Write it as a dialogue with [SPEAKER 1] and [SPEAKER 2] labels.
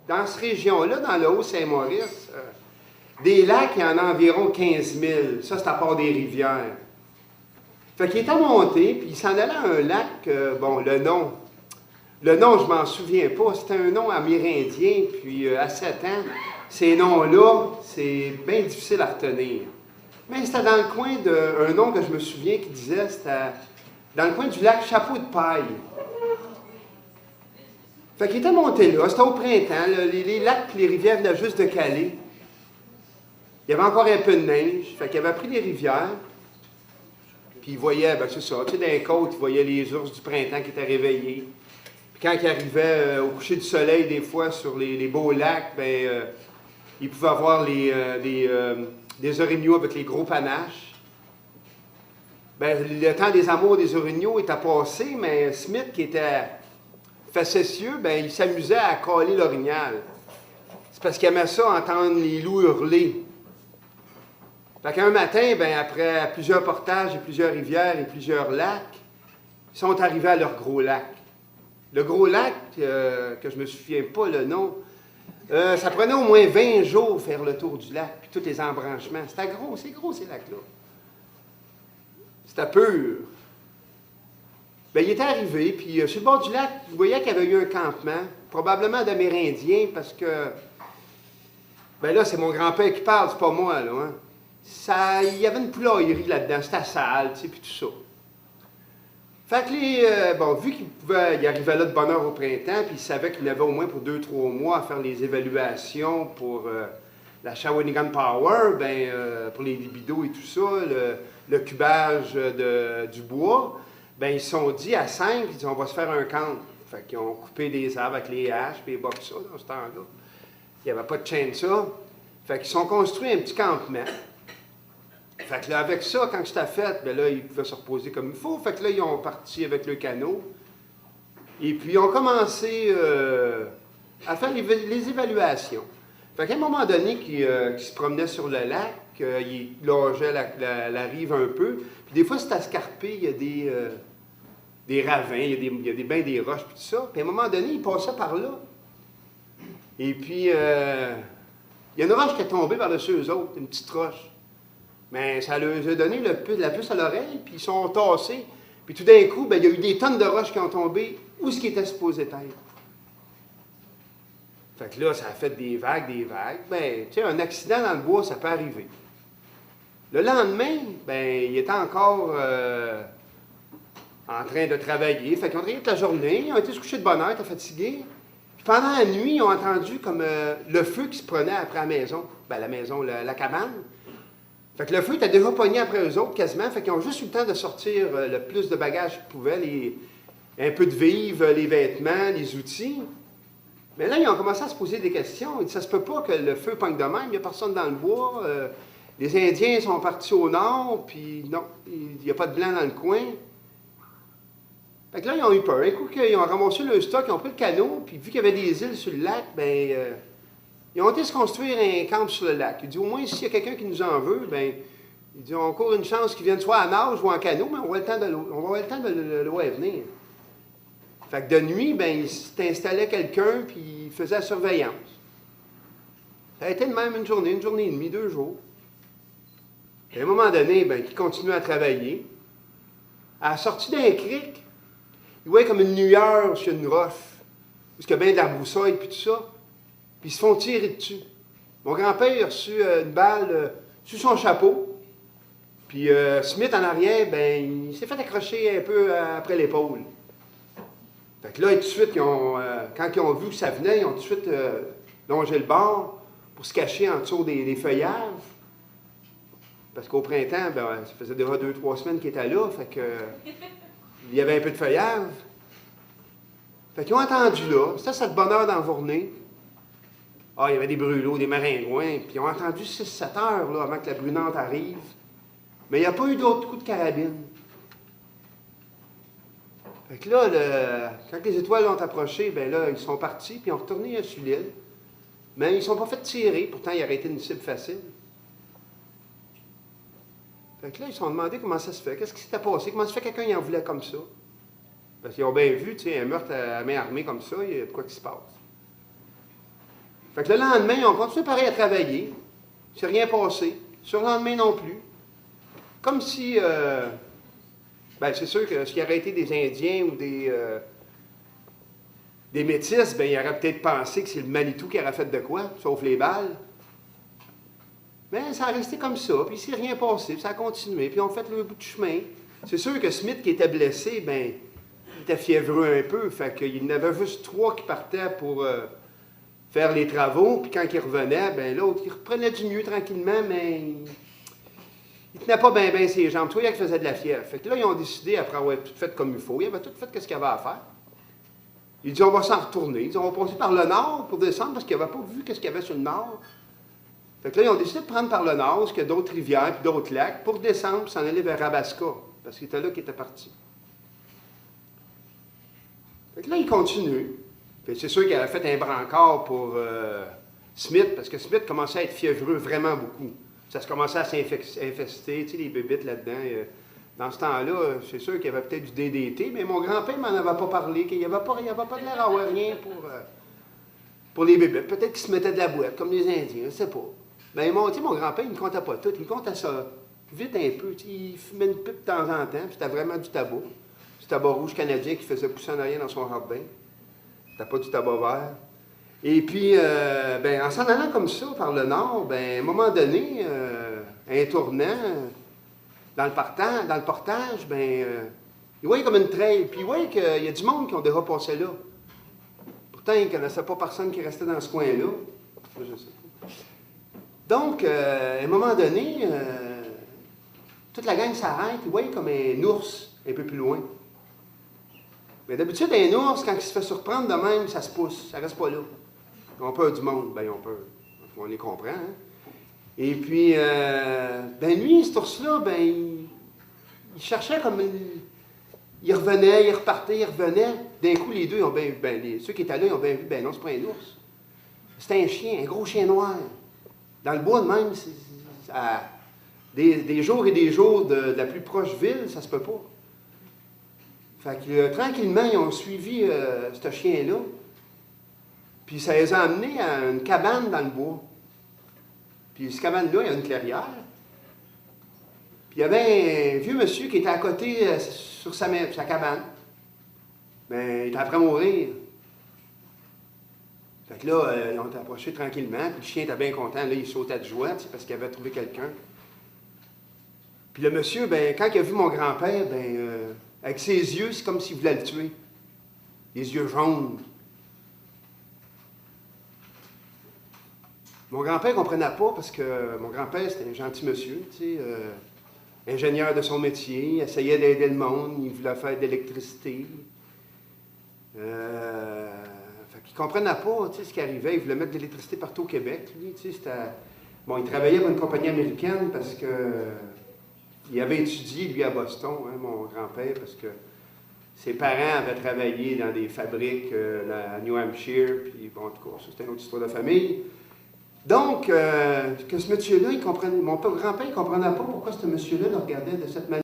[SPEAKER 1] dans cette région-là, dans le Haut-Saint-Maurice, des lacs, il y en a environ 15 000. Ça, c'est à part des rivières. Fait qu'il était monté, puis il s'en allait à un lac, bon, le nom, je m'en souviens pas, c'était un nom amérindien, puis à 7 ans, ces noms-là, c'est bien difficile à retenir. Mais c'était dans le coin d'un nom que je me souviens qui disait, c'était dans le coin du lac Chapeau de Paille. Fait qu'il était monté là, c'était au printemps, là, les lacs et les rivières venaient juste de caler. Il y avait encore un peu de neige, fait qu'il avait pris les rivières, puis il voyait, ben c'est ça, tu sais, dans les côtes, il voyait les ours du printemps qui étaient réveillés. Puis quand il arrivait au coucher du soleil, des fois, sur les beaux lacs, ben il pouvait avoir des orignaux avec les gros panaches. Ben, le temps des amours des orignaux était passé, mais Smith, qui était facétieux, ben, il s'amusait à caler l'orignal. C'est parce qu'il aimait ça, entendre les loups hurler. Fait qu'un matin, ben, après plusieurs portages et plusieurs rivières et plusieurs lacs, ils sont arrivés à leur gros lac. Le gros lac, que je ne me souviens pas le nom, ça prenait au moins 20 jours faire le tour du lac, puis tous les embranchements. C'était gros, c'est gros ces lacs-là. C'était pur. Bien, il était arrivé, puis sur le bord du lac, je voyais qu'il y avait eu un campement, probablement d'Amérindiens, parce que, ben là, c'est mon grand-père qui parle, c'est pas moi, là. Hein. Il y avait une poulaillerie là-dedans, c'était sale, tu sais, puis tout ça. Fait que bon, vu qu'il arrivait là de bonne heure au printemps, puis il savait qu'il avait au moins pour 2-3 mois à faire les évaluations pour la Shawinigan Power, ben, pour les libidos et tout ça, le cubage du bois, ben, ils se sont dit à 5, ils disent on va se faire un camp. Fait qu'ils ont coupé des arbres avec les haches, puis les boxes dans ce temps-là. Il n'y avait pas de chainsaw. Fait qu'ils sont construits un petit campement. Fait que là, avec ça, quand c'était fait, bien là, ils pouvaient se reposer comme il faut. Fait que là, ils ont parti avec le canot. Et puis, ils ont commencé à faire les évaluations. Fait qu'à un moment donné, qu'ils se promenaient sur le lac, ils longeaient la rive un peu. Puis des fois, c'est escarpé, il y a des ravins, il y a bien des roches, puis tout ça. Puis à un moment donné, ils passaient par là. Et puis, il y a une roche qui est tombée par-dessus eux autres, une petite roche. Mais ça leur a donné la puce à l'oreille, puis ils sont tassés. Puis tout d'un coup, bien, il y a eu des tonnes de roches qui ont tombé où ce qui était supposé être. Fait que là, ça a fait des vagues. Bien, tu sais, un accident dans le bois, ça peut arriver. Le lendemain, bien, il était encore en train de travailler. Fait qu'ils ont travaillé toute la journée, ils ont été se coucher de bonne heure, ils étaient fatigués. Puis pendant la nuit, ils ont entendu comme le feu qui se prenait après la maison. Bien, la maison, la cabane. Fait que le feu était déjà pogné après eux autres, quasiment. Fait qu'ils ont juste eu le temps de sortir le plus de bagages qu'ils pouvaient, un peu de vivres, les vêtements, les outils. Mais là, ils ont commencé à se poser des questions. Ils disent, ça se peut pas que le feu pogne de même, il n'y a personne dans le bois. Les Indiens sont partis au nord, puis non, il n'y a pas de blanc dans le coin. Fait que là, ils ont eu peur. Un coup qu'ils ont ramassé le stock, ils ont pris le canot, puis vu qu'il y avait des îles sur le lac, bien, ils ont été se construire un camp sur le lac. Ils disent, au moins, s'il y a quelqu'un qui nous en veut, bien, ils disent, on a encore une chance qu'ils viennent soit à nage ou en canot, mais on va avoir le temps de le voir venir. Fait que de nuit, bien, il s'installait quelqu'un, puis il faisait la surveillance. Ça a été de même une journée et demie, 2 jours. Et à un moment donné, bien, ils continuent à travailler. À la sortie d'un cric, ils voient comme une lueur sur une roche, parce qu'il y a bien de la broussaille, puis tout ça. Puis ils se font tirer dessus. Mon grand-père a reçu une balle sur son chapeau. Puis Smith, en arrière, ben, il s'est fait accrocher un peu après l'épaule. Fait que là, tout de suite, quand ils ont vu que ça venait, ils ont tout de suite longé le bord pour se cacher en dessous des feuillages. Parce qu'au printemps, ben, ça faisait déjà 2-3 semaines qu'ils étaient là. Fait que il y avait un peu de feuillage. Fait qu'ils ont attendu là. C'était cette bonne heure dans la journée. Ah, il y avait des brûlots, des maringouins, puis ils ont attendu 6-7 heures là, avant que la brunante arrive. Mais il n'y a pas eu d'autres coups de carabine. Fait que là, quand les étoiles ont approché, bien là, ils sont partis, puis ils ont retourné sur l'île. Mais ils ne sont pas fait tirer, pourtant il aurait été une cible facile. Fait que là, ils se sont demandé comment ça se fait, qu'est-ce qui s'était passé, comment se fait quelqu'un y en voulait comme ça. Parce qu'ils ont bien vu, tu sais, un meurtre à main armée comme ça, il y a de quoi qui se passe. Fait que le lendemain, on continue pareil à travailler. Il ne s'est rien passé. Sur le lendemain non plus. Comme si, ben c'est sûr que s'il y aurait été des Indiens ou des Métis, ben il aurait peut-être pensé que c'est le Manitou qui aurait fait de quoi, sauf les balles. Mais ça a resté comme ça, puis il ne s'est rien passé, puis ça a continué, puis on fait le bout de chemin. C'est sûr que Smith, qui était blessé, ben il était fiévreux un peu, fait qu'il y en avait juste 3 qui partaient pour faire les travaux, puis quand il revenait, ben l'autre, il reprenait du mieux tranquillement, mais il tenait pas bien ses jambes. Tu vois, il faisait de la fièvre. Fait que là, ils ont décidé, après avoir tout fait comme il faut, il avait tout fait ce qu'il avait à faire. Il dit, on va s'en retourner. Ils dit, on va passer par le nord pour descendre, parce qu'il n'avait pas vu ce qu'il y avait sur le nord. Fait que là, ils ont décidé de prendre par le nord, parce qu'il y a d'autres rivières et d'autres lacs, pour descendre et s'en aller vers Rabaska, parce qu'il était là qu'il était parti. Fait que là, il continue. C'est sûr qu'il avait fait un brancard pour Smith, parce que Smith commençait à être fiévreux vraiment beaucoup. Ça se commençait à s'infester, tu sais, les bébites là-dedans. Dans ce temps-là, c'est sûr qu'il y avait peut-être du DDT, mais mon grand-père ne m'en avait pas parlé, qu'il n'y avait pas de l'air à avoir rien pour les bébites. Peut-être qu'il se mettait de la boîte, comme les Indiens, je ne sais pas. Mais mon grand-père, il ne comptait pas tout. Il comptait ça vite un peu. Il fumait une pipe de temps en temps, puis c'était vraiment du tabac. Du tabac rouge canadien qui faisait pousser en arrière dans son jardin. C'était pas du tabac vert. Et puis, en s'en allant comme ça par le nord, à un moment donné, un tournant, dans le portage, il voyait comme une traîne, puis il voyait qu'il y a du monde qui ont déjà passé là. Pourtant, il ne connaissait pas personne qui restait dans ce coin-là. Je sais pas. Donc, à un moment donné, toute la gang s'arrête, il voyait comme un ours un peu plus loin. Mais d'habitude, un ours, quand il se fait surprendre de même, ça se pousse, ça ne reste pas là. Ils ont peur du monde, ils ont peur. On les comprend, hein? Et puis, lui, cet ours-là, il cherchait comme... Il revenait, il repartait, il revenait. D'un coup, les deux, ils ont bien vu, ceux qui étaient là, ils ont bien vu, non, c'est pas un ours. C'était un chien, un gros chien noir. Dans le bois de même, des jours et des jours de la plus proche ville, ça se peut pas. Fait que tranquillement, ils ont suivi ce chien-là. Puis ça les a amenés à une cabane dans le bois. Puis cette cabane-là, il y a une clairière. Puis il y avait un vieux monsieur qui était à côté sur sa cabane. Mais il était après mourir. Fait que là, ils ont été approchés tranquillement. Puis le chien était bien content. Là, il sautait de joie, parce qu'il avait trouvé quelqu'un. Puis le monsieur, quand il a vu mon grand-père, avec ses yeux, c'est comme s'il voulait le tuer. Les yeux jaunes. Mon grand-père ne comprenait pas parce que mon grand-père, c'était un gentil monsieur, ingénieur de son métier, il essayait d'aider le monde, il voulait faire de l'électricité. Fait qu'il ne comprenait pas ce qui arrivait, il voulait mettre de l'électricité partout au Québec. Lui, bon, il travaillait pour une compagnie américaine parce qu'il avait étudié, lui, à Boston, mon grand-père, parce que ses parents avaient travaillé dans des fabriques à New Hampshire, puis bon, en tout cas, ça, c'était une autre histoire de famille. Donc, que ce monsieur-là, mon grand-père, il ne comprenait pas pourquoi ce monsieur-là le regardait de cette manière.